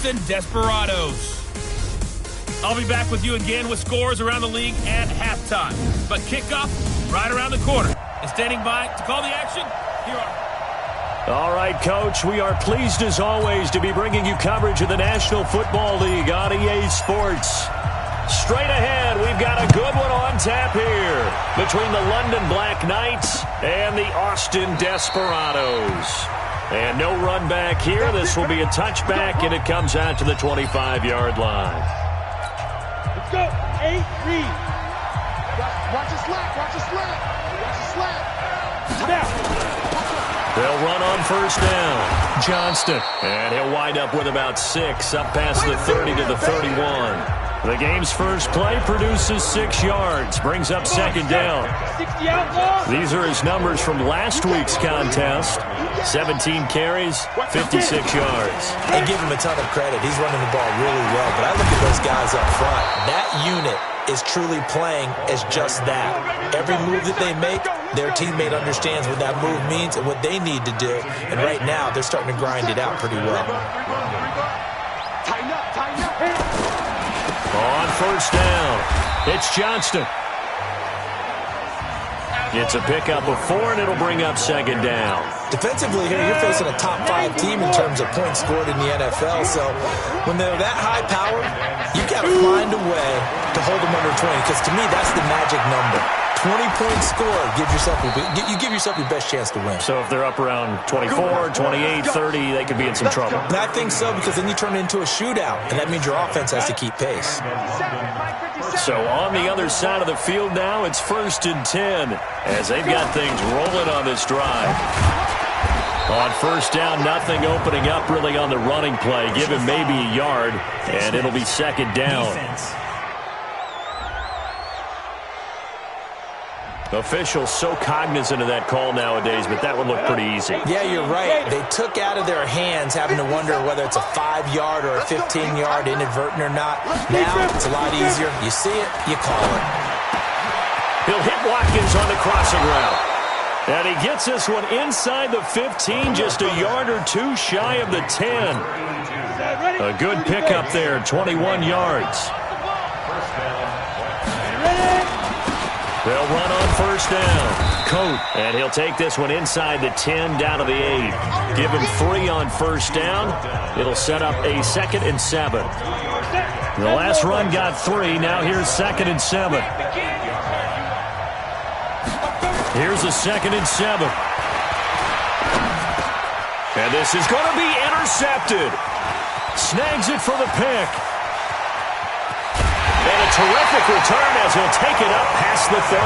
Desperados. I'll be back with you again with scores around the league at halftime. But kickoff right around the corner. And standing by to call the action, here are... All right, Coach, we are pleased as always to be bringing you coverage of the National Football League on EA Sports. Straight ahead, we've got a good one on tap here between the London Black Knights and the Austin Desperados. And no run back here. This will be a touchback, and it comes out to the 25-yard line. Let's go. 8, read. Watch the slap. Watch the slap. Watch the slap. Snap. They'll run on first down. Johnston. And he'll wind up with about 6, up past the 30 to the 31. The game's first play produces 6 yards, brings up second down. These are his numbers from last week's contest. 17 carries, 56 yards. And give him a ton of credit. He's running the ball really well. But I look at those guys up front. That unit is truly playing as just that. Every move that they make, their teammate understands what that move means and what they need to do. And right now, they're starting to grind it out pretty well. Tighten up, tighten up. On first down, it's Johnston. It's a pickup of 4, and it'll bring up second down. Defensively here, you're facing a top 5 team in terms of points scored in the NFL. So when they're that high powered, you got to find a way to hold them under 20. Because to me, that's the magic number. 20 points scored, you give yourself your best chance to win. So if they're up around 24, 28, 30, they could be in some trouble. And I think so, because then you turn it into a shootout, and that means your offense has to keep pace. So on the other side of the field now, it's 1st and 10 as they've got things rolling on this drive. On first down, nothing opening up really on the running play. Give him maybe a yard, and it'll be second down. Officials so cognizant of that call nowadays, but that would look pretty easy. Yeah, you're right. They took out of their hands having to wonder whether it's a 5-yard or a 15-yard inadvertent or not. Now it's a lot easier. You see it, you call it. He'll hit Watkins on the crossing route. And he gets this one inside the 15, just a yard or 2 shy of the 10. A good pickup there, 21 yards. They'll run on first down. Coat, and he'll take this one inside the 10 down to the 8. Give him 3 on first down. It'll set up a 2nd and 7. The last run got 3. Now here's 2nd and 7. Here's a 2nd and 7. And this is going to be intercepted. Snags it for the pick. And a terrific return as he'll take it up past the 35.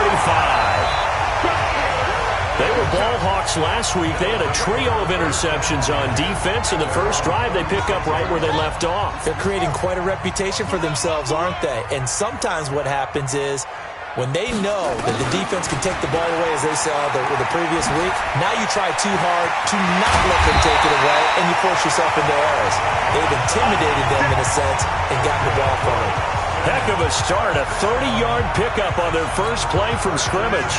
They were ball hawks last week. They had a trio of interceptions on defense. In the first drive, they pick up right where they left off. They're creating quite a reputation for themselves, aren't they? And sometimes what happens is when they know that the defense can take the ball away, as they saw the previous week, now you try too hard to not let them take it away, and you force yourself into errors. They've intimidated them in a sense and gotten the ball from them. Heck of a start, a 30-yard pickup on their first play from scrimmage.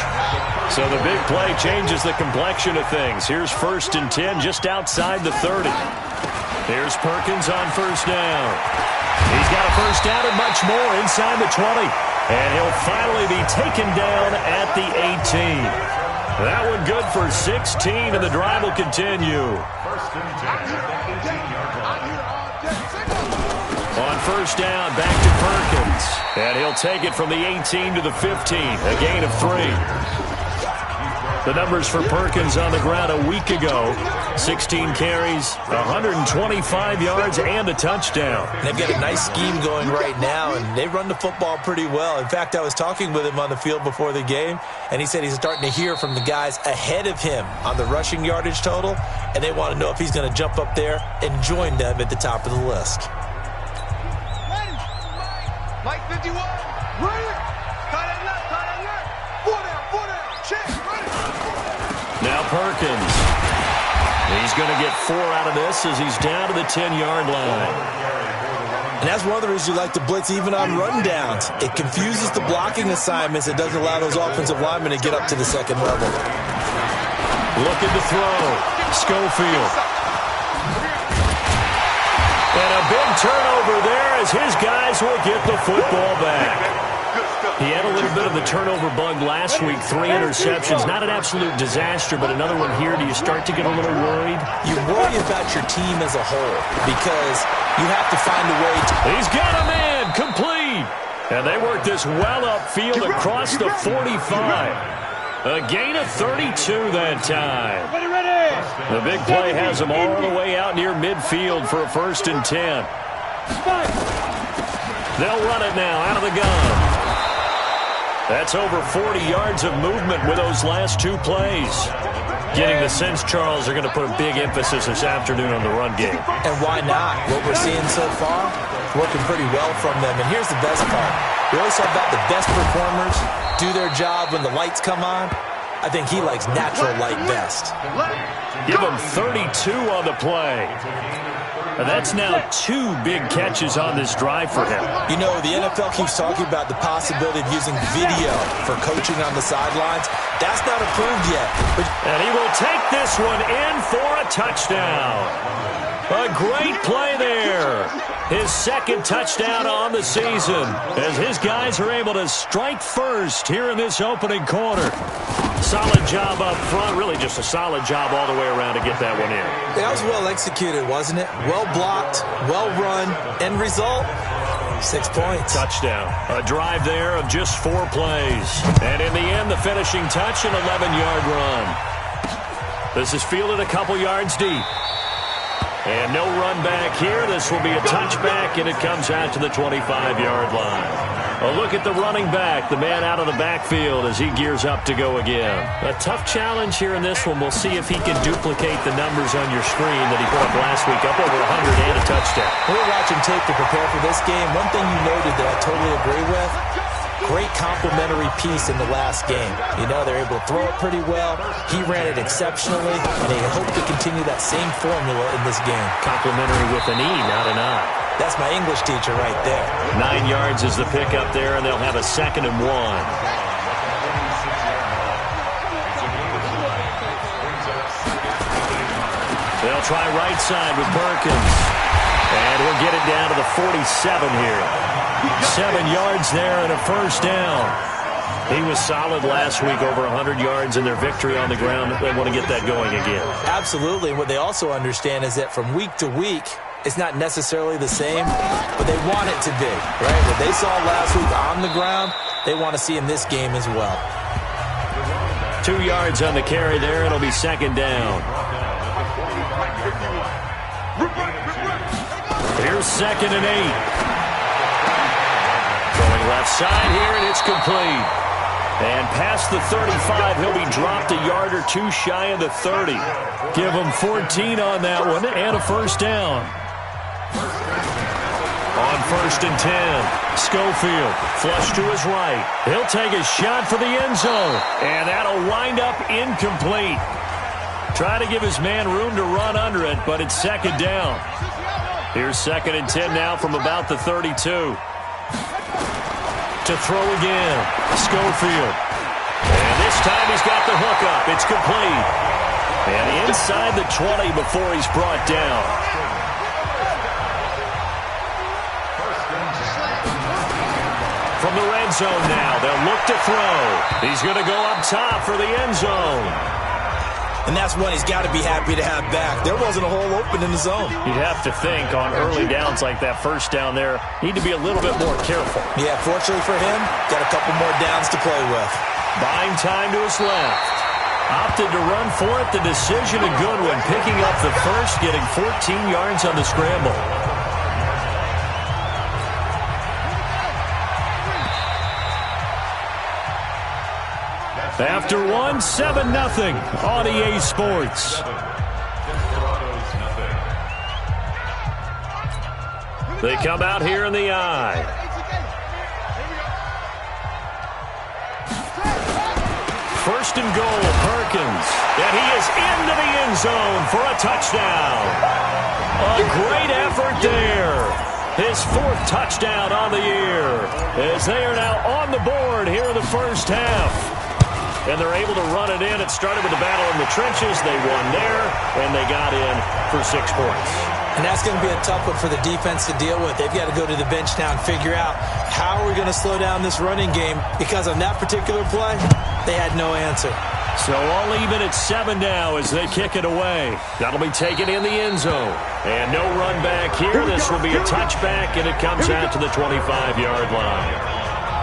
So the big play changes the complexion of things. Here's 1st and 10 just outside the 30. Here's Perkins on first down. He's got a first down and much more inside the 20. And he'll finally be taken down at the 18. That one good for 16, and the drive will continue. On first down, back to Perkins. And he'll take it from the 18 to the 15, a gain of 3. The numbers for Perkins on the ground a week ago. 16 carries, 125 yards, and a touchdown. They've got a nice scheme going right now, and they run the football pretty well. In fact, I was talking with him on the field before the game, and he said he's starting to hear from the guys ahead of him on the rushing yardage total, and they want to know if he's going to jump up there and join them at the top of the list. Mike 51. Right. Cut it left, cut it left. 4 down, check. Now Perkins. He's going to get 4 out of this as he's down to the 10-yard line. And that's one of the reasons you like to blitz even on rundowns. It confuses the blocking assignments. It doesn't allow those offensive linemen to get up to the second level. Looking to throw. Schofield. And a a big turnover there as his guys will get the football back. He had a little bit of the turnover bug last week, 3 interceptions. Not an absolute disaster, but another one here. Do you start to get a little worried? You worry about your team as a whole because you have to find a way to... He's got a man, complete. And they work this well upfield across the 45. A gain of 32 that time. The big play has them all the way out near midfield for a 1st and 10. They'll run it now out of the gun. That's over 40 yards of movement with those last 2 plays. Getting the sense, Charles, are going to put a big emphasis this afternoon on the run game. And why not? What we're seeing so far, working pretty well from them. And here's the best part. We always talk about the best performers do their job when the lights come on. I think he likes natural light best. Give him 32 on the play. And that's now 2 big catches on this drive for him. You know, the NFL keeps talking about the possibility of using video for coaching on the sidelines. That's not approved yet. And he will take this one in for a touchdown. A great play there. His 2nd touchdown on the season as his guys are able to strike first here in this opening quarter. Solid job up front. Really just a solid job all the way around to get that one in. That was well executed, wasn't it? Well blocked, well run. End result, 6 points. Touchdown. A drive there of just 4 plays. And in the end, the finishing touch, an 11-yard run. This is fielded a couple yards deep. And no run back here. This will be a touchback, and it comes out to the 25-yard line. A look at the running back, the man out of the backfield as he gears up to go again. A tough challenge here in this one. We'll see if he can duplicate the numbers on your screen that he put up last week, up over 100 and a touchdown. We were watching tape to prepare for this game. One thing you noted that I totally agree with, great complementary piece in the last game. You know, they're able to throw it pretty well. He ran it exceptionally, and they hope to continue that same formula in this game. Complimentary with an E, not an I. That's my English teacher right there. 9 yards is the pickup there, and they'll have a 2nd and 1. They'll try right side with Perkins. And he'll get it down to the 47 here. 7 yards there and a 1st down. He was solid last week, over 100 yards in their victory on the ground. They want to get that going again. Absolutely. And what they also understand is that from week to week, it's not necessarily the same, but they want it to be, right? What they saw last week on the ground, they want to see in this game as well. 2 yards on the carry there. It'll be 2nd down. Here's 2nd and 8. Going left side here, and it's complete. And past the 35, he'll be dropped a yard or 2 shy of the 30. Give him 14 on that one and a 1st down. On 1st and 10, Schofield, flush to his right. He'll take a shot for the end zone, and that'll wind up incomplete. Try to give his man room to run under it, but it's 2nd down. Here's 2nd and 10 now from about the 32. To throw again, Schofield. And this time he's got the hook up. It's complete. And inside the 20 before he's brought down. From the red zone now, they'll look to throw. He's going to go up top for the end zone. And that's one he's got to be happy to have back. There wasn't a hole open in the zone. You'd have to think on early downs like that 1st down there, need to be a little bit more careful. Yeah, fortunately for him, got a couple more downs to play with. Buying time to his left. Opted to run for it. The decision a good one. Picking up the 1st, getting 14 yards on the scramble. After one, 7-0 on EA Sports. They come out here in the I. First and goal, Perkins. And he is into the end zone for a touchdown. A great effort there. His 4th touchdown on the year. As they are now on the board here in the 1st half. And they're able to run it in. It started with a battle in the trenches. They won there, and they got in for 6 points. And that's going to be a tough one for the defense to deal with. They've got to go to the bench now and figure out how are we going to slow down this running game, because on that particular play, they had no answer. So all even at 7 now as they kick it away. That'll be taken in the end zone. And no run back here. This will be a touchback, and it comes out to the 25-yard line.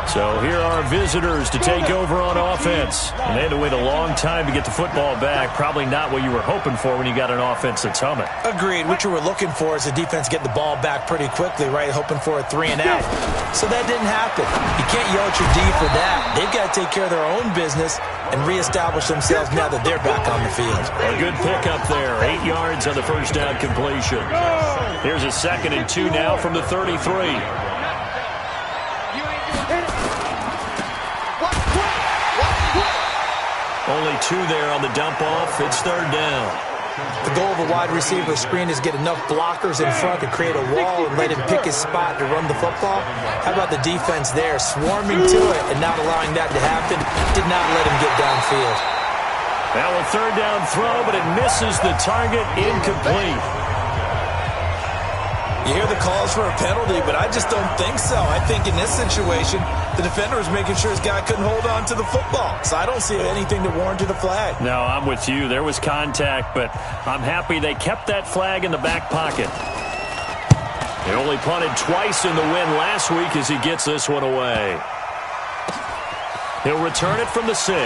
So here are visitors to take over on offense. And they had to wait a long time to get the football back. Probably not what you were hoping for when you got an offense that's humming. Agreed. What you were looking for is the defense get the ball back pretty quickly, right? Hoping for a 3-and-out. So that didn't happen. You can't yell at your D for that. They've got to take care of their own business and reestablish themselves now that they're back on the field. A good pickup there. 8 yards on the first down completion. Here's a 2nd and 2 now from the 33. Only 2 there on the dump-off. It's 3rd down. The goal of a wide receiver screen is get enough blockers in front to create a wall and let him pick his spot to run the football. How about the defense there, swarming to it and not allowing that to happen? Did not let him get downfield. Now a 3rd down throw, but it misses the target, incomplete. You hear the calls for a penalty, but I just don't think so. I think in this situation, the defender was making sure his guy couldn't hold on to the football. So I don't see anything to warrant a flag. No, I'm with you. There was contact, but I'm happy they kept that flag in the back pocket. They only punted twice in the win last week as he gets this one away. He'll return it from the 6.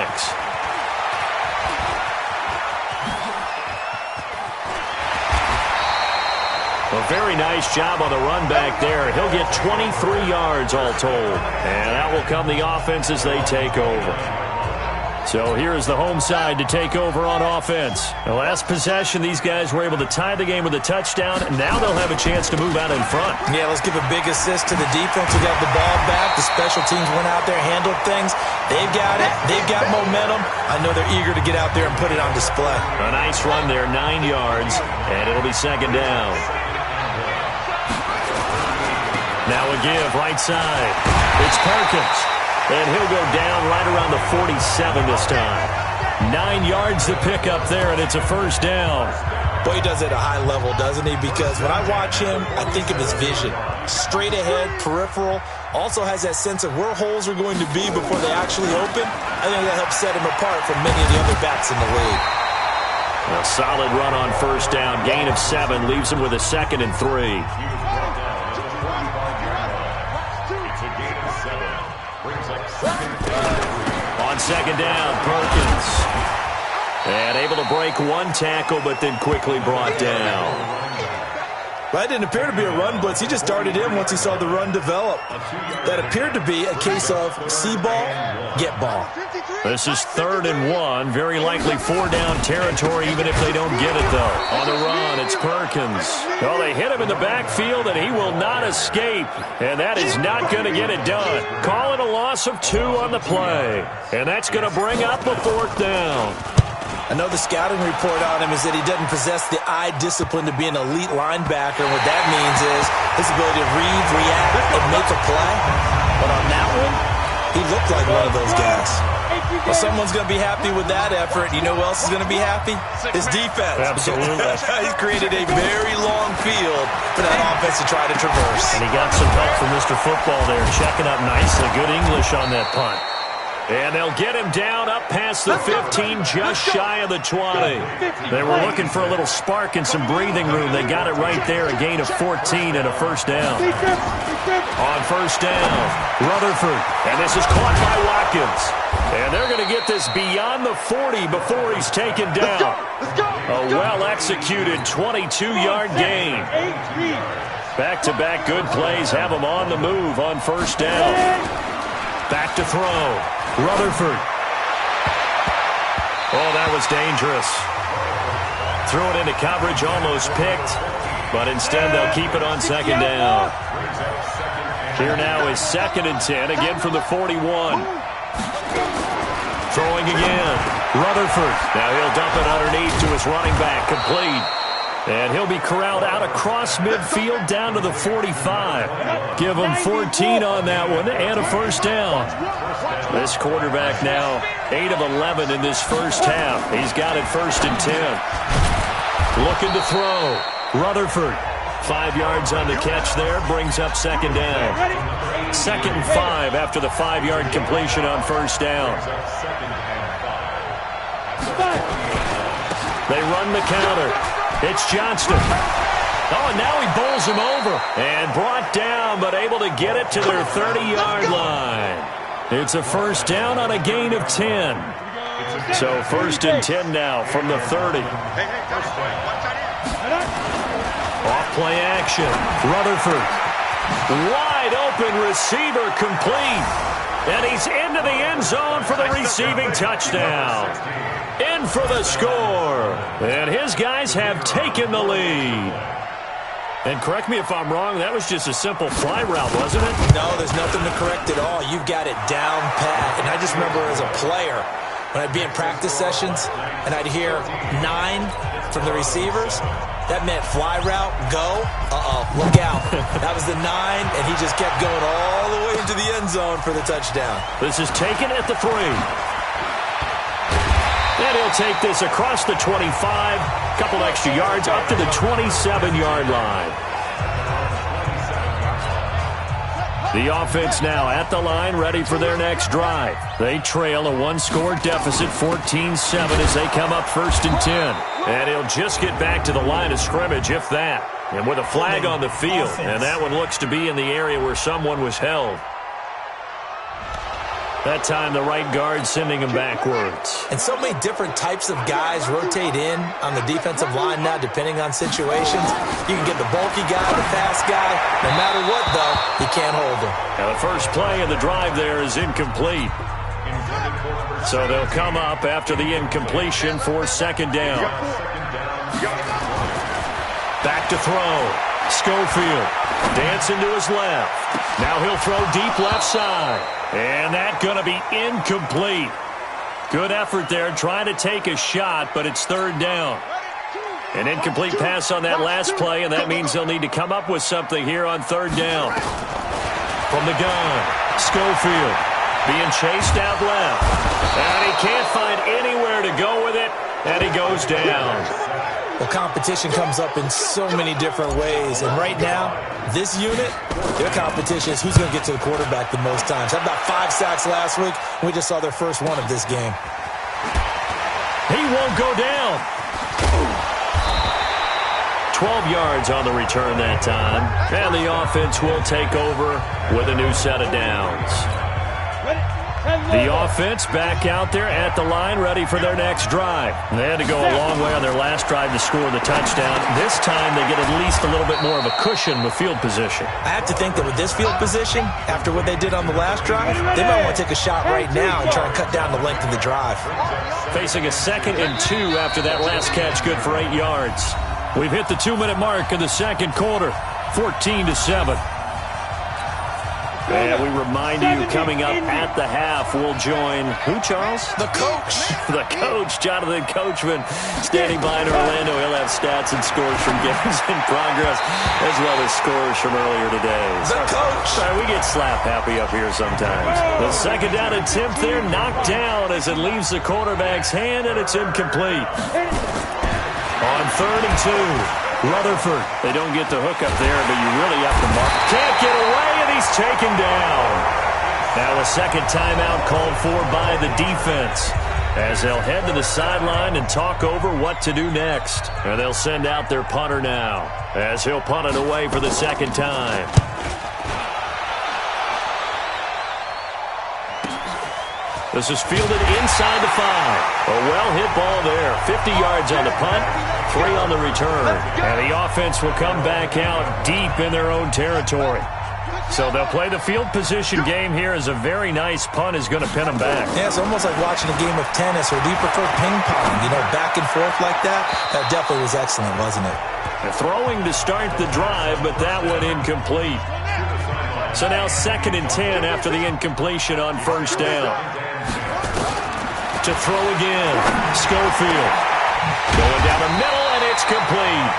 A very nice job on the run back there. He'll get 23 yards all told. And that will come the offense as they take over. So here's the home side to take over on offense. The last possession, these guys were able to tie the game with a touchdown, and now they'll have a chance to move out in front. Yeah, let's give a big assist to the defense who got the ball back. The special teams went out there, handled things. They've got it. They've got momentum. I know they're eager to get out there and put it on display. A nice run there, 9 yards, and it'll be 2nd down. Now a give, right side. It's Perkins. And he'll go down right around the 47 this time. 9 yards to pick up there, and it's a 1st down. Boy, he does it at a high level, doesn't he? Because when I watch him, I think of his vision. Straight ahead, peripheral. Also has that sense of where holes are going to be before they actually open. I think that helps set him apart from many of the other backs in the league. A solid run on 1st down. Gain of 7 leaves him with a 2nd and 3. On 2nd down, Perkins. And able to break 1 tackle, but then quickly brought down. That didn't appear to be a run blitz. He just darted in once he saw the run develop. That appeared to be a case of see ball, get ball. This is 3rd and 1. Very likely 4-down territory, even if they don't get it, though. On the run, it's Perkins. Well, they hit him in the backfield, and he will not escape. And that is not going to get it done. Call it a loss of 2 on the play. And that's going to bring up a 4th down. I know the scouting report on him is that he doesn't possess the eye discipline to be an elite linebacker. What that means is his ability to read, react, and make a play. But on that one, he looked like one of those guys. Well, someone's going to be happy with that effort. You know who else is going to be happy? His defense. Absolutely. He's created a very long field for that offense to try to traverse. And he got some help from Mr. Football there, checking up nicely. Good English on that punt. And they'll get him down up past the 15, just shy of the 20. They were looking for a little spark and some breathing room. They got it right there, a gain of 14 and a 1st down. On 1st down, Rutherford. And this is caught by Watkins. And they're going to get this beyond the 40 before he's taken down. A well-executed 22-yard gain. Back-to-back good plays have him on the move on 1st down. Back to throw. Rutherford. Oh, that was dangerous. Threw it into coverage, almost picked. But instead, they'll keep it on 2nd down. Here now is 2nd and 10, again from the 41. Throwing again. Rutherford. Now he'll dump it underneath to his running back. Complete. And he'll be corralled out across midfield down to the 45. Give him 14 on that one and a 1st down. This quarterback now 8 of 11 in this 1st half. He's got it 1st and 10. Looking to throw. Rutherford. 5 yards on the catch there, brings up second down. 2nd and 5 after the 5-yard completion on first down. They run the counter. It's Johnston. Oh, and now he bowls him over. And brought down, but able to get it to their 30-yard line. It's a first down on a gain of 10. So 1st and 10 now from the 30. Off play action. Rutherford. Wide open receiver complete. And he's into the end zone for the receiving touchdown. In for the score. And his guys have taken the lead. And correct me if I'm wrong, that was just a simple fly route, wasn't it? No, there's nothing to correct at all. You've got it down pat. And I just remember as a player, when I'd be in practice sessions and I'd hear 9 from the receivers, that meant fly route, go, look out. That was the 9, and he just kept going all the way into the end zone for the touchdown. This is taken at the 3. And he'll take this across the 25, couple extra yards up to the 27-yard line. The offense now at the line, ready for their next drive. They trail a 1-score deficit, 14-7, as they come up 1st and 10. And he'll just get back to the line of scrimmage, if that. And with a flag on the field, and that one looks to be in the area where someone was held. That time the right guard sending him backwards. And so many different types of guys rotate in on the defensive line now, depending on situations. You can get the bulky guy, the fast guy. No matter what, though, you can't hold him. Now the first play of the drive there is incomplete. So they'll come up after the incompletion for 2nd down. Back to throw. Schofield dancing to his left. Now he'll throw deep left side. And that's going to be incomplete. Good effort there trying to take a shot, but it's 3rd down. An incomplete pass on that last play, and that means they'll need to come up with something here on 3rd down. From the gun, Schofield being chased out left. And he can't find anywhere to go with it, and he goes down. Well, competition comes up in so many different ways. And right now, this unit, their competition is who's going to get to the quarterback the most times. Had about 5 sacks last week, and we just saw their first one of this game. He won't go down. 12 yards on the return that time. And the offense will take over with a new set of downs. The offense back out there at the line, ready for their next drive. They had to go a long way on their last drive to score the touchdown. This time they get at least a little bit more of a cushion with field position. I have to think that with this field position, after what they did on the last drive, they might want to take a shot right now and try and cut down the length of the drive. Facing a 2nd and 2 after that last catch, good for 8 yards. We've hit the 2-minute mark in the 2nd quarter, 14-7. And we remind you, coming up at the half, we'll join who, Charles? The coach. The coach, Jonathan Coachman, standing by in Orlando. He'll have stats and scores from games in progress, as well as scores from earlier today. The coach. Sorry, we get slap happy up here sometimes. The 2nd down attempt there, knocked down as it leaves the quarterback's hand, and it's incomplete. On 3rd and 2. Rutherford, they don't get the hook up there, but you really have to mark. Can't get away, and he's taken down. Now a 2nd timeout called for by the defense, as they'll head to the sideline and talk over what to do next. And they'll send out their punter now, as he'll punt it away for the 2nd time. This is fielded inside the 5. A well-hit ball there. 50 yards on the punt, 3 on the return. And the offense will come back out deep in their own territory. So they'll play the field position game here as a very nice punt is going to pin them back. Yeah, it's almost like watching a game of tennis, or do you prefer ping pong? You know, back and forth like that? That definitely was excellent, wasn't it? They're throwing to start the drive, but that one incomplete. So now 2nd and 10 after the incompletion on 1st down. To throw again, Schofield. Going down the middle, and it's complete.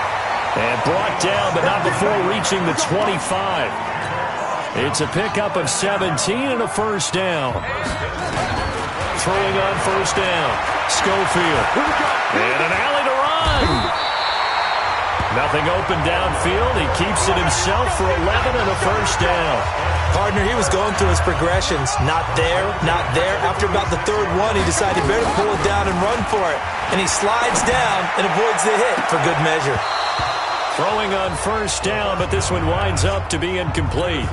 And brought down, but not before reaching the 25. It's a pickup of 17 and a 1st down. Throwing on 1st down, Schofield. And an alley to run. Nothing open downfield. He keeps it himself for 11 and a first down. Partner, he was going through his progressions. Not there, not there. After about the third one, he decided he better pull it down and run for it. And he slides down and avoids the hit for good measure. Throwing on first down, but this one winds up to be incomplete.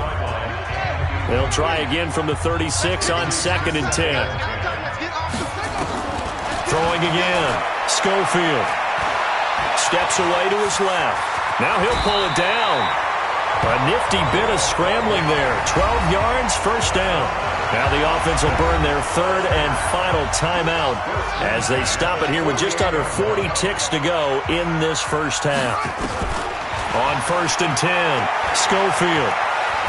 They'll try again from the 36 on 2nd and 10. Throwing again. Schofield. Steps away to his left. Now he'll pull it down. A nifty bit of scrambling there. 12 yards, first down. Now the offense will burn their third and final timeout as they stop it here with just under 40 ticks to go in this first half. On 1st and 10, Schofield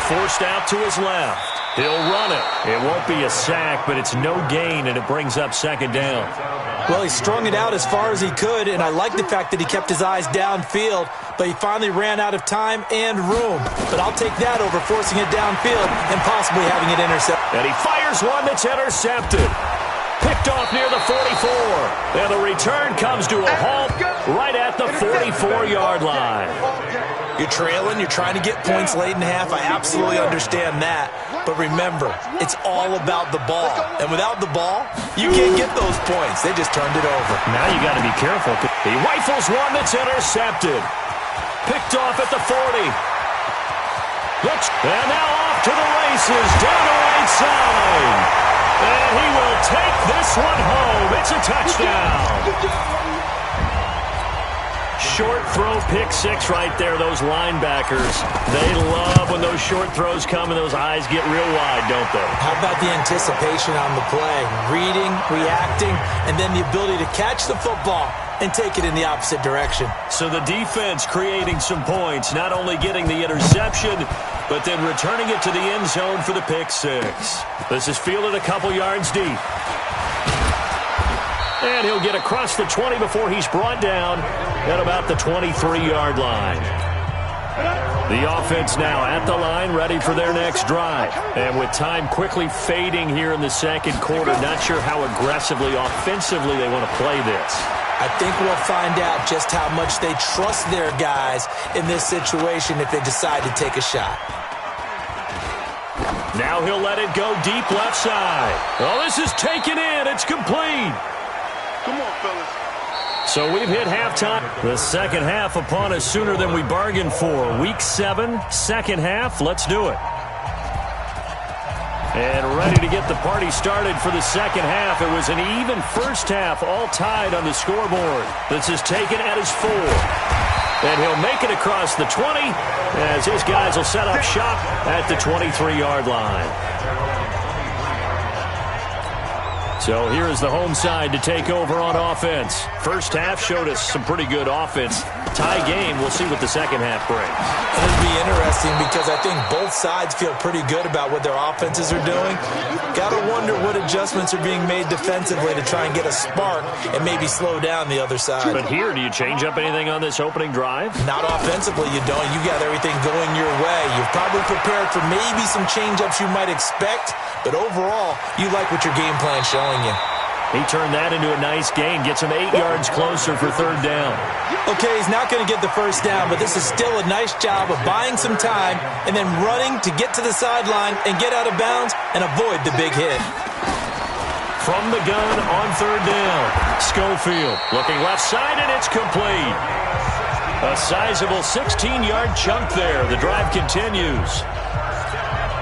forced out to his left. He'll run it. It won't be a sack, but it's no gain, and it brings up 2nd down. Well, he strung it out as far as he could, and I like the fact that he kept his eyes downfield, but he finally ran out of time and room. But I'll take that over forcing it downfield and possibly having it intercepted. And he fires one that's intercepted. Picked off near the 44. And the return comes to a halt right at the 44-yard line. You're trailing. You're trying to get points late in half. I absolutely understand that. But remember, it's all about the ball. And without the ball, you can't get those points. They just turned it over. Now you got to be careful. He rifles one that's intercepted. Picked off at the 40. And now off to the races. Down the right side. And he will take this one home. It's a touchdown. Short throw, pick six right there, those linebackers. They love when those short throws come and those eyes get real wide, don't they? How about the anticipation on the play? Reading, reacting, and then the ability to catch the football and take it in the opposite direction. So the defense creating some points, not only getting the interception, but then returning it to the end zone for the pick six. This is fielded a couple yards deep. And he'll get across the 20 before he's brought down at about the 23-yard line. The offense now at the line, ready for their next drive. And with time quickly fading here in the second quarter, not sure how aggressively, offensively they want to play this. I think we'll find out just how much they trust their guys in this situation if they decide to take a shot. Now he'll let it go deep left side. Oh, this is taken in. It's complete. Come on, fellas. So we've hit halftime. The second half upon us sooner than we bargained for. Week 7, second half. Let's do it. And ready to get the party started for the second half. It was an even first half, all tied on the scoreboard. This is taken at his 4. And he'll make it across the 20 as his guys will set up shop at the 23-yard line. So here is the home side to take over on offense. First half showed us some pretty good offense. Tie game, we'll see what the second half brings. It'll be interesting because I think both sides feel pretty good about what their offenses are doing. Got to wonder what adjustments are being made defensively to try and get a spark and maybe slow down the other side. But here, do you change up anything on this opening drive? Not offensively, you don't. You got everything going your way. You've probably prepared for maybe some change-ups you might expect, but overall, you like what your game plan's showing you. He turned that into a nice gain, gets him 8 yards closer for third down. Okay, he's not going to get the first down, but this is still a nice job of buying some time and then running to get to the sideline and get out of bounds and avoid the big hit. From the gun on third down, Schofield looking left side, and it's complete. A sizable 16-yard chunk there. The drive continues.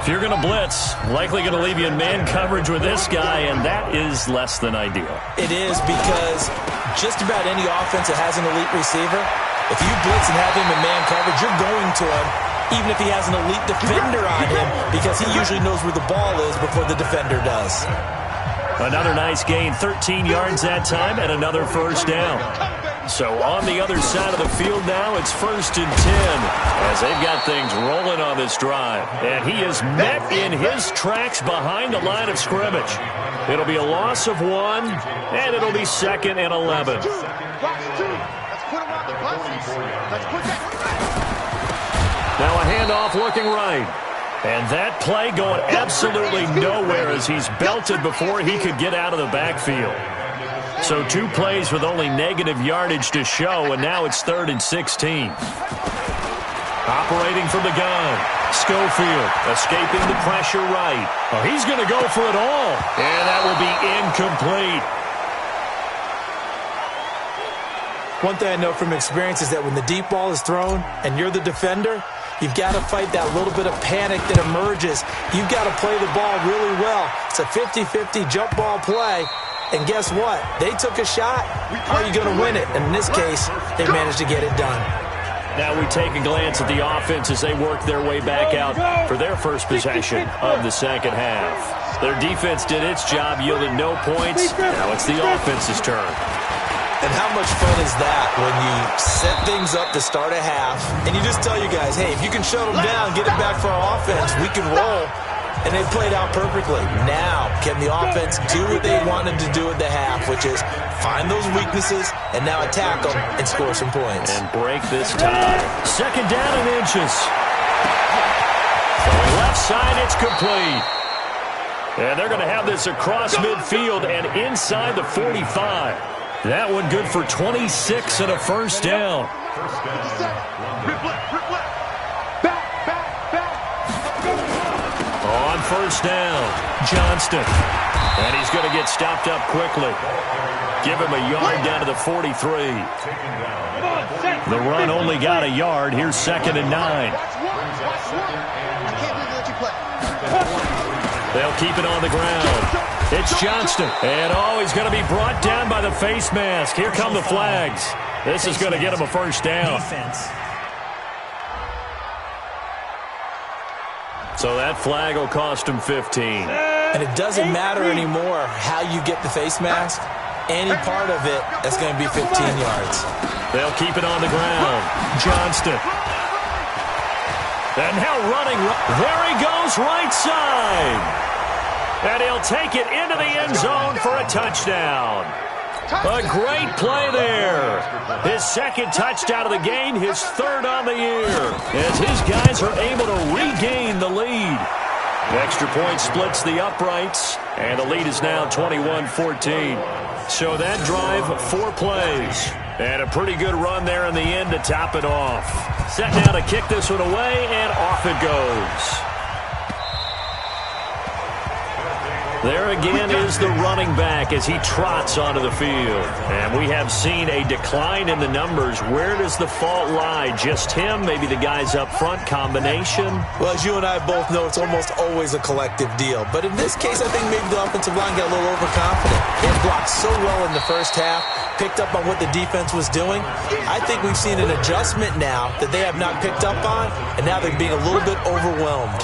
If you're going to blitz, likely going to leave you in man coverage with this guy, and that is less than ideal. It is because just about any offense that has an elite receiver, if you blitz and have him in man coverage, you're going to him, even if he has an elite defender on him, because he usually knows where the ball is before the defender does. Another nice gain, 13 yards that time, and another first down. So on the other side of the field now, it's 1st and 10 as they've got things rolling on this drive. And he is met in his tracks behind the line of scrimmage. It'll be a loss of 1, and it'll be 2nd and 11. Now a handoff looking right. And that play going absolutely nowhere as he's belted before he could get out of the backfield. So 2 plays with only negative yardage to show, and now it's 3rd and 16. Operating from the gun. Schofield escaping the pressure right. Oh, he's going to go for it all. And that will be incomplete. One thing I know from experience is that when the deep ball is thrown and you're the defender, you've got to fight that little bit of panic that emerges. You've got to play the ball really well. It's a 50-50 jump ball play. And guess what? They took a shot. How are you going to win it? And in this case, they managed to get it done. Now we take a glance at the offense as they work their way back out for their first possession of the second half. Their defense did its job, yielded no points. Now it's the offense's turn. And how much fun is that when you set things up to start a half and you just tell you guys, hey, if you can shut them down, get it back for our offense, we can roll. And they played out perfectly. Now, can the offense do what they wanted to do at the half, which is find those weaknesses and now attack them and score some points. And break this tie. 2nd down and inches. From the left side, it's complete. And they're going to have this across midfield and inside the 45. That one good for 26 and a first down. On first down, Johnston. And he's going to get stopped up quickly. Give him a yard down to the 43. The run only got a yard. Here's 2nd and 9. They'll keep it on the ground. It's Johnston. And, he's going to be brought down by the face mask. Here come the flags. This is going to get him a first down. So that flag will cost him 15. And it doesn't matter anymore how you get the face mask. Any part of it, that's going to be 15 yards. They'll keep it on the ground. Johnston. And now running. There he goes, right side. And he'll take it into the end zone for a touchdown. A great play there. His 2nd touchdown of the game, his 3rd on the year. As his guys are able to regain the lead. The extra point splits the uprights, and the lead is now 21-14. So that drive, 4 plays. And a pretty good run there in the end to top it off. Set now to kick this one away, and off it goes. There again is the running back as he trots onto the field. And we have seen a decline in the numbers. Where does the fault lie? Just him? Maybe the guys up front? Combination? Well, as you and I both know, it's almost always a collective deal. But in this case, I think maybe the offensive line got a little overconfident. They blocked so well in the first half, picked up on what the defense was doing. I think we've seen an adjustment now that they have not picked up on, and now they're being a little bit overwhelmed.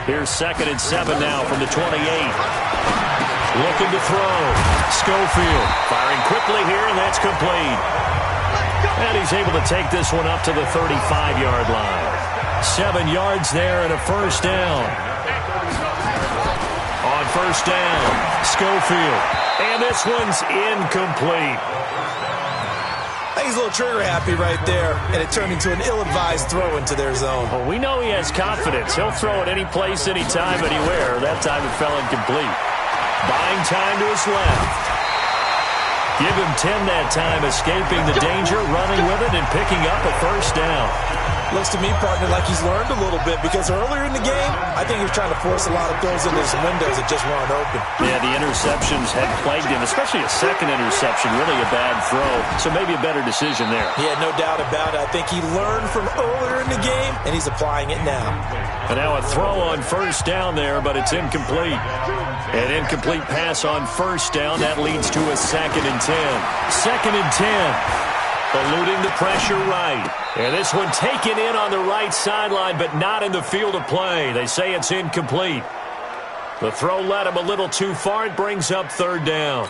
Here's 2nd and 7 now from the 28. Looking to throw. Schofield firing quickly here, and that's complete. And he's able to take this one up to the 35-yard line. 7 yards there and a first down. On first down, Schofield. And this one's incomplete. I think he's a little trigger happy right there, and it turned into an ill-advised throw into their zone. Well, we know he has confidence. He'll throw it any place, anytime, anywhere. That time it fell incomplete. Buying time to his left. Give him 10 that time, escaping the danger, running with it, and picking up a first down. Looks to me, partner, like he's learned a little bit, because earlier in the game, I think he was trying to force a lot of throws into his windows that just weren't open. Yeah, the interceptions had plagued him, especially a 2nd interception, really a bad throw. So maybe a better decision there. Yeah, no doubt about it. I think he learned from earlier in the game, and he's applying it now. And now a throw on first down there, but it's incomplete. An incomplete pass on first down. That leads to a 2nd and 10. 2nd and 10. Eluding the pressure right. And this one taken in on the right sideline, but not in the field of play. They say it's incomplete. The throw led him a little too far. It brings up 3rd down.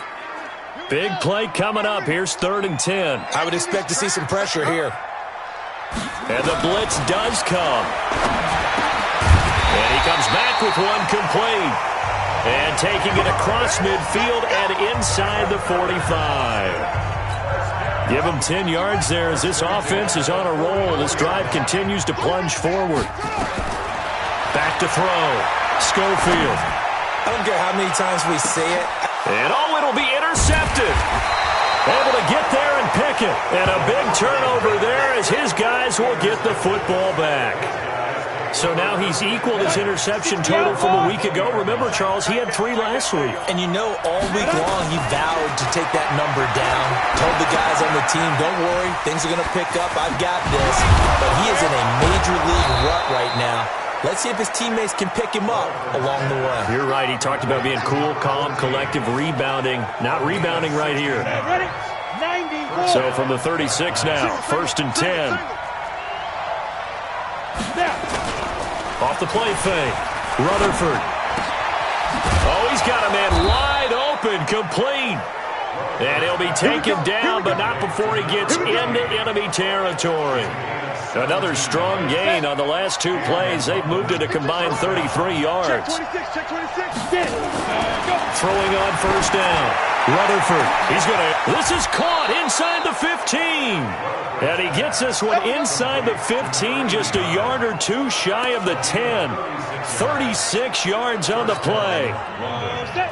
Big play coming up. Here's 3rd and 10. I would expect to see some pressure here. And the blitz does come. And he comes back with one complete. And taking it across midfield and inside the 45. Give him 10 yards there as this offense is on a roll. This drive continues to plunge forward. Back to throw. Schofield. I don't care how many times we say it. And it'll be intercepted. Able to get there and pick it. And a big turnover there as his guys will get the football back. So now he's equaled his interception total from a week ago. Remember, Charles, he had 3 last week. And you know, all week long he vowed to take that number down. Told the guys on the team, don't worry, things are going to pick up. I've got this. But he is in a major league rut right now. Let's see if his teammates can pick him up along the way. You're right. He talked about being cool, calm, collective, rebounding. Not rebounding right here. So from the 36 now, 1st and 10. Off the play fake. Rutherford. Oh, he's got a man wide open, complete. And he'll be taken down, but not before he gets into enemy territory. Another strong gain on the last 2 plays. They've moved it a combined 33 yards. Throwing on 1st down. Rutherford. This is caught inside the 15. And he gets this one inside the 15, just a yard or 2 shy of the 10. 36 yards on the play.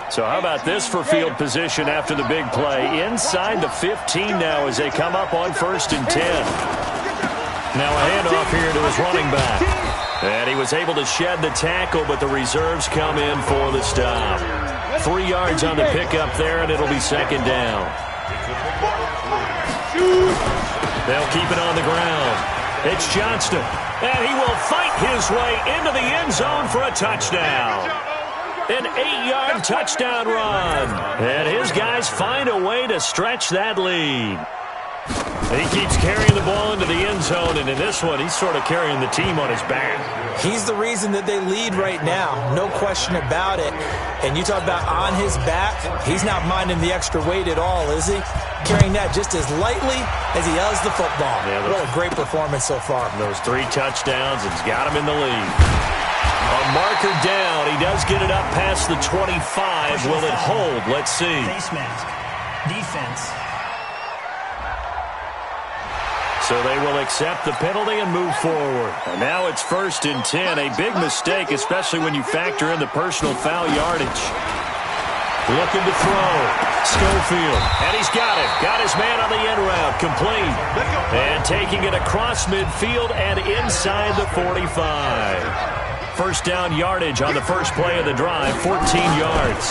So how about this for field position after the big play? Inside the 15 now as they come up on 1st and 10. Now a handoff here to his running back. And he was able to shed the tackle, but the reserves come in for the stop. 3 yards on the pickup there, and it'll be 2nd down. They'll keep it on the ground. It's Johnston, and he will fight his way into the end zone for a touchdown. An 8-yard touchdown run. And his guys find a way to stretch that lead. He keeps carrying the ball into the end zone, and in this one, he's sort of carrying the team on his back. He's the reason that they lead right now, no question about it. And you talk about on his back, he's not minding the extra weight at all, is he? Carrying that just as lightly as he does the football. Yeah, what a great performance so far. Those 3 touchdowns, it's got him in the lead. A marker down. He does get it up past the 25. Will it hold? Let's see. Face mask. Defense. So they will accept the penalty and move forward. And now it's 1st and 10. A big mistake, especially when you factor in the personal foul yardage. Looking to throw. Schofield. And he's got it. Got his man on the end route. Complete. And taking it across midfield and inside the 45. 1st down yardage on the first play of the drive. 14 yards.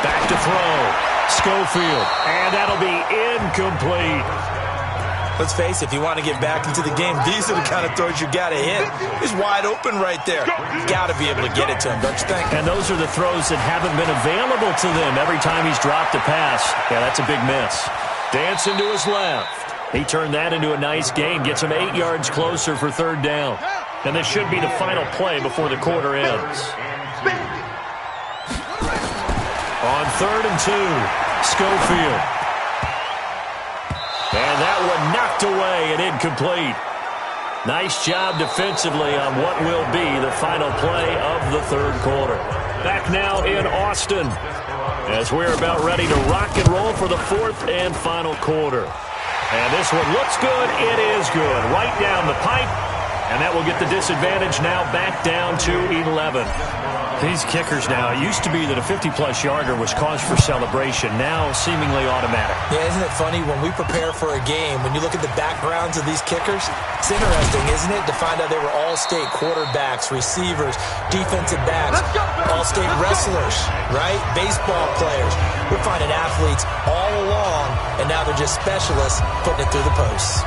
Back to throw. Schofield. And that'll be incomplete. Let's face it, if you want to get back into the game, these are the kind of throws you got to hit. He's wide open right there. You got to be able to get it to him, don't you think? And those are the throws that haven't been available to them every time he's dropped a pass. Yeah, that's a big miss. Dancing to his left. He turned that into a nice gain, gets him 8 yards closer for 3rd down. And this should be the final play before the quarter ends. On 3rd and 2, Schofield. And that one knocked away and incomplete. Nice job defensively on what will be the final play of the 3rd quarter. Back now in Austin as we're about ready to rock and roll for the 4th and final quarter. And this one looks good. It is good. Right down the pipe. And that will get the disadvantage now back down to 11. These kickers now, it used to be that a 50-plus yarder was cause for celebration. Now seemingly automatic. Yeah, isn't it funny when we prepare for a game, when you look at the backgrounds of these kickers, it's interesting, isn't it, to find out they were all-state quarterbacks, receivers, defensive backs, all-state wrestlers, right? Baseball players. We're finding athletes all along, and now they're just specialists putting it through the posts.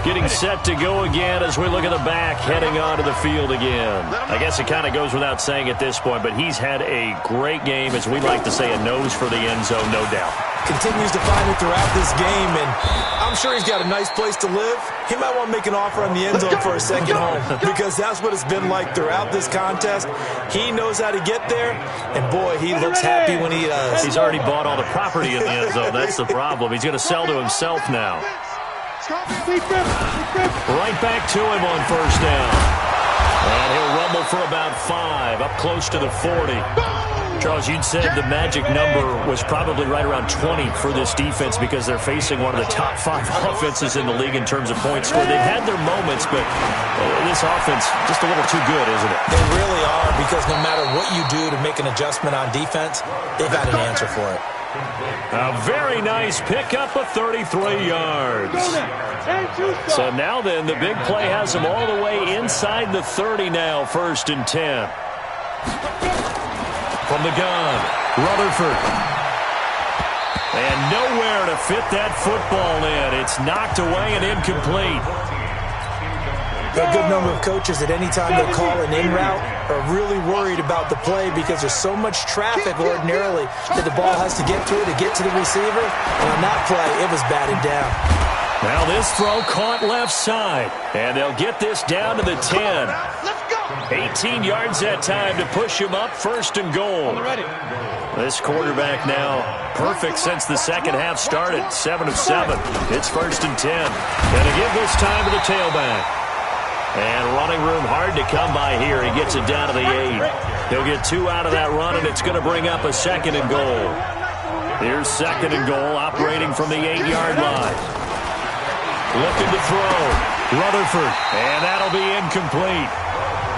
Getting set to go again as we look at the back, heading onto the field again. I guess it kind of goes without saying at this point, but he's had a great game, as we like to say, a nose for the end zone, no doubt. Continues to find it throughout this game, and I'm sure he's got a nice place to live. He might want to make an offer on the end zone for a second home, because that's what it's been like throughout this contest. He knows how to get there, and boy, he looks happy when he does. He's already bought all the property in the end zone. That's the problem. He's going to sell to himself now. Right back to him on 1st down. And he'll rumble for about 5, up close to the 40. Charles, you'd said the magic number was probably right around 20 for this defense because they're facing one of the top 5 offenses in the league in terms of points scored. They've had their moments, but this offense just a little too good, isn't it? They really are, because no matter what you do to make an adjustment on defense, they've got an answer for it. A very nice pickup of 33 yards. So now then, the big play has them all the way inside the 30 now, 1st and 10. From the gun, Rutherford. And nowhere to fit that football in. It's knocked away and incomplete. A good number of coaches at any time they call an in route are really worried about the play because there's so much traffic ordinarily that the ball has to get through to get to the receiver. And on that play, it was batted down. Now this throw caught left side. And they'll get this down to the 10. 18 yards that time to push him up, 1st and goal. This quarterback now perfect since the second half started. 7 of 7. It's 1st and 10. Gonna give this time to the tailback. And running room hard to come by here. He gets it down to the 8. He'll get 2 out of that run, and it's going to bring up a 2nd and goal. Here's 2nd and goal, operating from the 8-yard line. Looking to throw. Rutherford. And that'll be incomplete.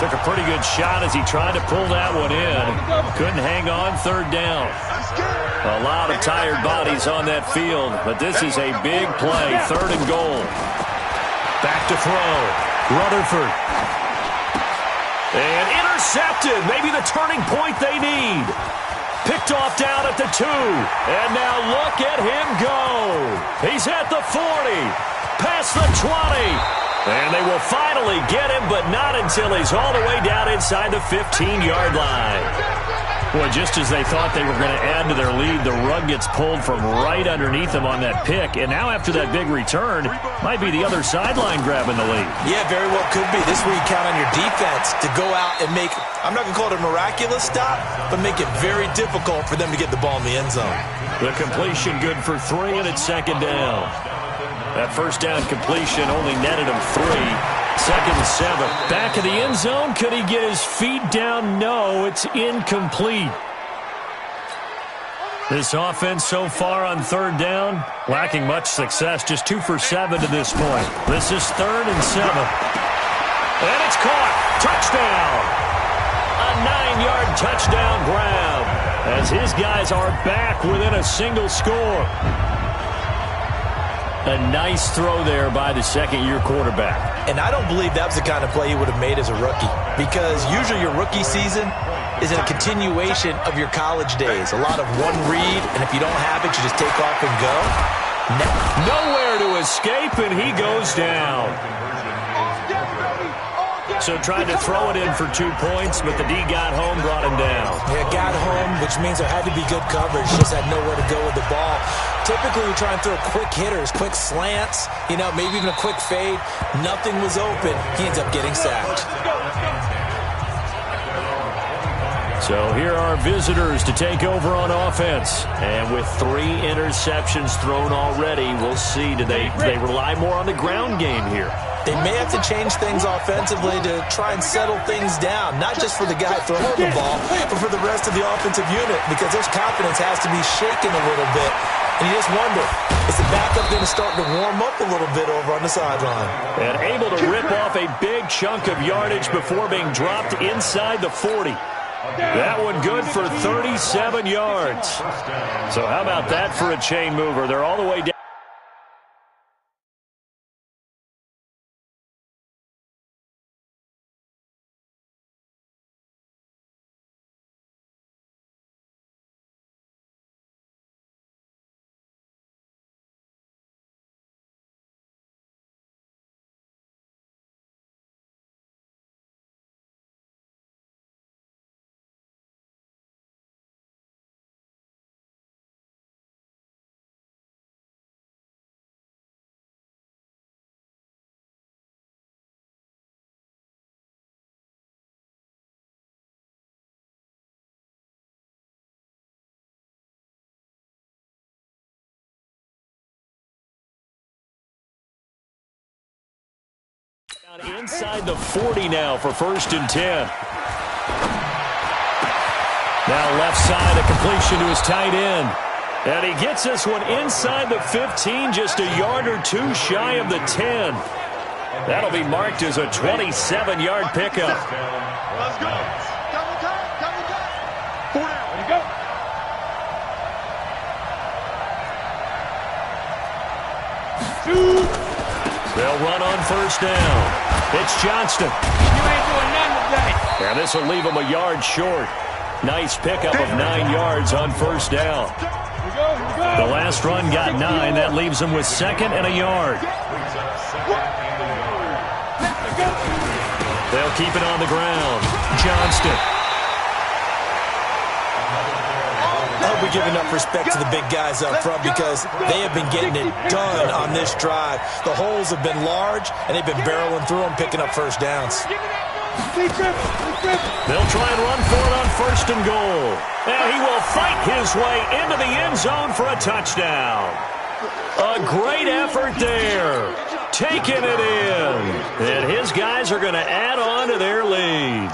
Took a pretty good shot as he tried to pull that one in. Couldn't hang on, 3rd down. A lot of tired bodies on that field, but this is a big play, 3rd and goal. Back to throw. Rutherford. And intercepted. Maybe the turning point they need. Picked off down at the 2. And now look at him go. He's at the 40. Past the 20. And they will finally get him, but not until he's all the way down inside the 15-yard line. Well, just as they thought they were going to add to their lead, the rug gets pulled from right underneath them on that pick. And now after that big return, might be the other sideline grabbing the lead. Yeah, very well could be. This is where you count on your defense to go out and make, I'm not going to call it a miraculous stop, but make it very difficult for them to get the ball in the end zone. The completion good for 3, and it's 2nd down. That 1st down completion only netted him 3. 2nd and 7. Back of the end zone. Could he get his feet down? No, it's incomplete. This offense so far on 3rd down, lacking much success. Just 2 for 7 to this point. This is 3rd and 7. And it's caught. Touchdown. A 9-yard touchdown grab as his guys are back within a single score. A nice throw there by the 2nd-year quarterback. And I don't believe that was the kind of play he would have made as a rookie, because usually your rookie season is a continuation of your college days. A lot of one read, and if you don't have it, you just take off and go. Nowhere to escape, and he goes down. So tried to throw it in for 2 points, but the D got home, brought him down. Yeah, got home, which means there had to be good coverage. Just had nowhere to go with the ball. Typically, we try and throw quick hitters, quick slants, maybe even a quick fade. Nothing was open. He ends up getting sacked. So here are visitors to take over on offense. And with 3 interceptions thrown already, we'll see. Do they rely more on the ground game here? They may have to change things offensively to try and settle things down, not just for the guy throwing the ball, but for the rest of the offensive unit, because their confidence has to be shaken a little bit. And you just wonder, is the backup going to start to warm up a little bit over on the sideline? And able to rip off a big chunk of yardage before being dropped inside the 40. That one good for 37 yards. So how about that for a chain mover? They're all the way down. Inside the 40 now for 1st and 10. Now left side, a completion to his tight end. And he gets this one inside the 15, just a yard or two shy of the 10. That'll be marked as a 27-yard pickup. Let's go. Double time. 4 down. Ready, go. They'll run on 1st down. It's Johnston. You ain't doing nothing today. And this will leave him a yard short. Nice pickup of 9 yards on 1st down. Here we go. The last run got 9. That leaves him with 2nd and a yard. They'll keep it on the ground. Johnston. I hope we give enough respect to the big guys up front because they have been getting it done on this drive. The holes have been large, and they've been barreling through them, picking up 1st downs. They'll try and run for it on 1st and goal. And he will fight his way into the end zone for a touchdown. A great effort there. Taking it in. And his guys are going to add on to their lead.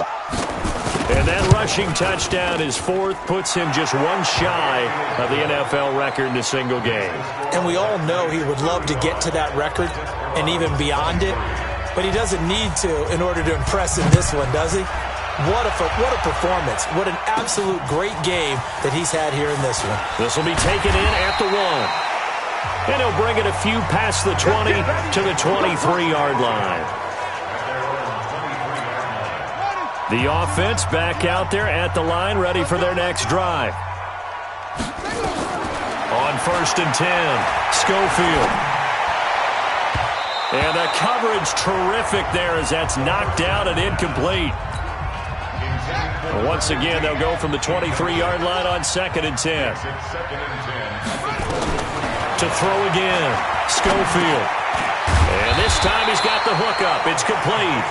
And that rushing touchdown, his 4th, puts him just one shy of the NFL record in a single game. And we all know he would love to get to that record and even beyond it. But he doesn't need to in order to impress in this one, does he? What a performance. What an absolute great game that he's had here in this one. This will be taken in at the 1. And he'll bring it a few past the 20 to the 23-yard line. The offense back out there at the line, ready for their next drive. On 1st and 10, Schofield. And the coverage terrific there as that's knocked out and incomplete. Once again, they'll go from the 23-yard line on 2nd and 10. To throw again, Schofield. And this time he's got the hook up. It's complete.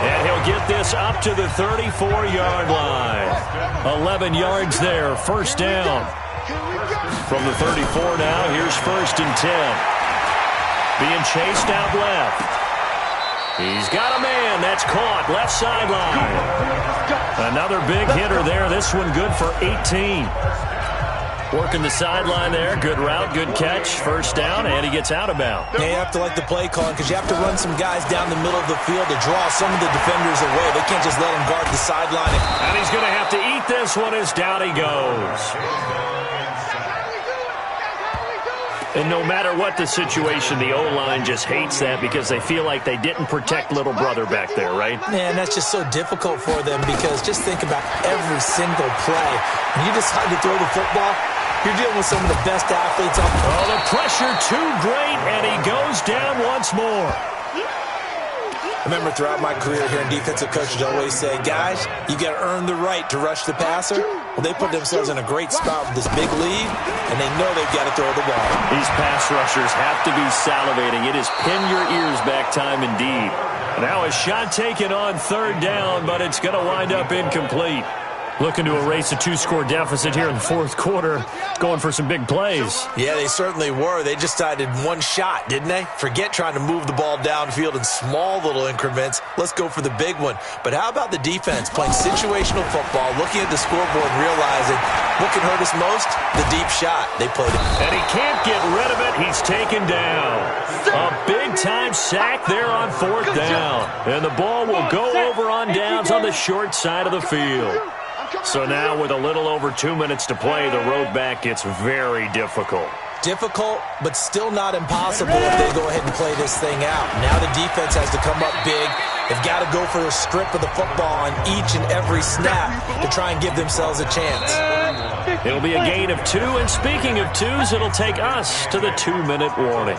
And he'll get this up to the 34-yard line. 11 yards there, 1st down. From the 34 now, here's 1st and 10. Being chased out left. He's got a man. That's caught. Left sideline. Another big hitter there. This one good for 18. Working the sideline there. Good route, good catch. 1st down, and he gets out of bounds. Yeah, you have to like the play calling because you have to run some guys down the middle of the field to draw some of the defenders away. They can't just let them guard the sideline. And he's going to have to eat this one as down he goes. And no matter what the situation, the O-line just hates that because they feel like they didn't protect little brother back there, right? Man, that's just so difficult for them because just think about every single play. When you decide to throw the football, you're dealing with some of the best athletes on the field. Oh, the pressure too great, and he goes down once more. I remember throughout my career here in defensive coaches always say, guys, you got to earn the right to rush the passer. Well, they put themselves in a great spot with this big lead, and they know they've got to throw the ball. These pass rushers have to be salivating. It is pin your ears back time indeed. Now a shot taken on 3rd down, but it's going to wind up incomplete. Looking to erase a 2-score deficit here in the 4th quarter. Going for some big plays. Yeah, they certainly were. They just decided one shot, didn't they? Forget trying to move the ball downfield in small little increments. Let's go for the big one. But how about the defense playing situational football, looking at the scoreboard and realizing what can hurt us most? The deep shot. They played it. And he can't get rid of it. He's taken down. A big-time sack there on 4th down. And the ball will go over on downs on the short side of the field. So now with a little over 2 minutes to play, the road back gets very difficult. Difficult, but still not impossible if they go ahead and play this thing out. Now the defense has to come up big. They've got to go for a strip of the football on each and every snap to try and give themselves a chance. It'll be a gain of 2, and speaking of 2s, it'll take us to the 2-minute warning.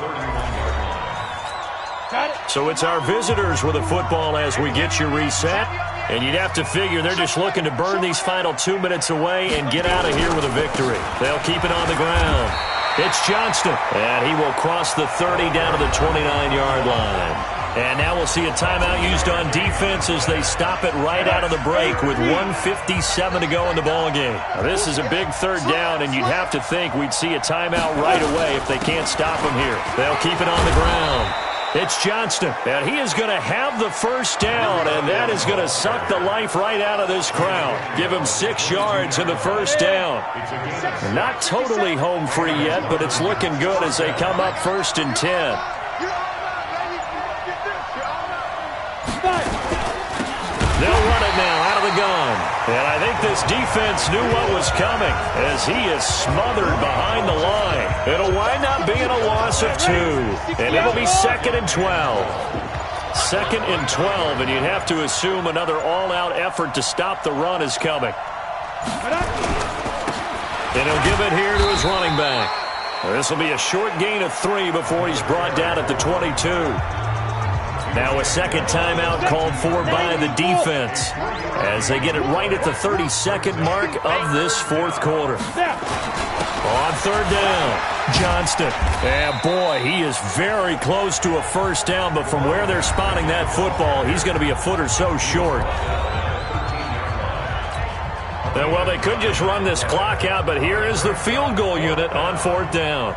So it's our visitors with the football as we get you reset. And you'd have to figure they're just looking to burn these final 2 minutes away and get out of here with a victory. They'll keep it on the ground. It's Johnston. And he will cross the 30 down to the 29-yard line. And now we'll see a timeout used on defense as they stop it right out of the break with 1:57 to go in the ballgame. Now, this is a big 3rd down, and you'd have to think we'd see a timeout right away if they can't stop them here. They'll keep it on the ground. It's Johnston, and he is going to have the first down, and that is going to suck the life right out of this crowd. Give him 6 yards in the first down. Not totally home free yet, but it's looking good as they come up 1st and 10. They'll run it now out of the gun. And I think this defense knew what was coming as he is smothered behind the line. It'll wind up being a loss of 2. And it'll be 2nd and 12. 2nd and 12, and you'd have to assume another all-out effort to stop the run is coming. And he'll give it here to his running back. This will be a short gain of 3 before he's brought down at the 22. Now a second timeout called for by the defense as they get it right at the 32nd mark of this 4th quarter. On 3rd down, Johnston. And boy, he is very close to a first down, but from where they're spotting that football, he's going to be a foot or so short. And well, they could just run this clock out, but here is the field goal unit on 4th down.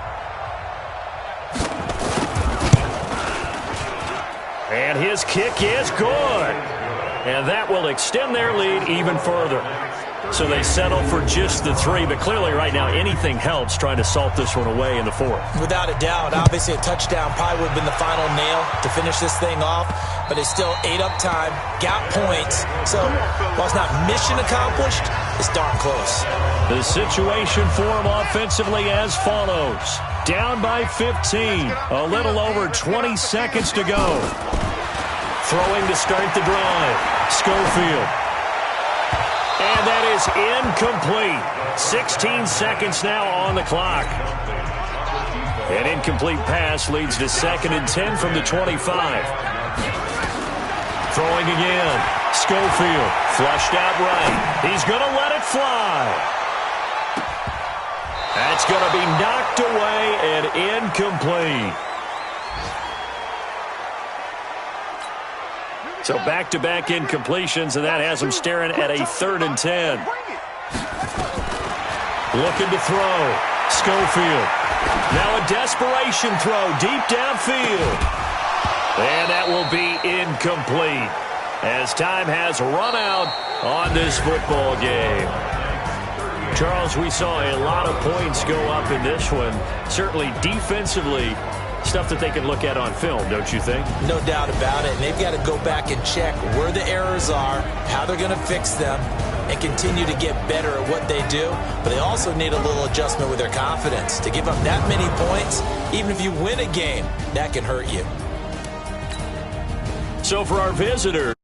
And his kick is good. And that will extend their lead even further. So they settle for just the 3, but clearly right now anything helps trying to salt this one away in the 4th. Without a doubt, obviously a touchdown probably would have been the final nail to finish this thing off, but it's still ate up time, got points. So while it's not mission accomplished, it's darn close. The situation for them offensively as follows. Down by 15, a little over 20 seconds to go. Throwing to start the drive, Schofield. And that is incomplete. 16 seconds now on the clock. An incomplete pass leads to 2nd and 10 from the 25. Throwing again. Schofield flushed out right. He's going to let it fly. That's going to be knocked away and incomplete. So back-to-back incompletions, and that has them staring at a 3rd and 10. Looking to throw. Schofield. Now a desperation throw deep downfield. And that will be incomplete as time has run out on this football game. Charles, we saw a lot of points go up in this one. Certainly defensively, stuff that they can look at on film, don't you think? No doubt about it. And they've got to go back and check where the errors are, how they're going to fix them, and continue to get better at what they do. But they also need a little adjustment with their confidence. To give up that many points, even if you win a game, that can hurt you. So for our visitors,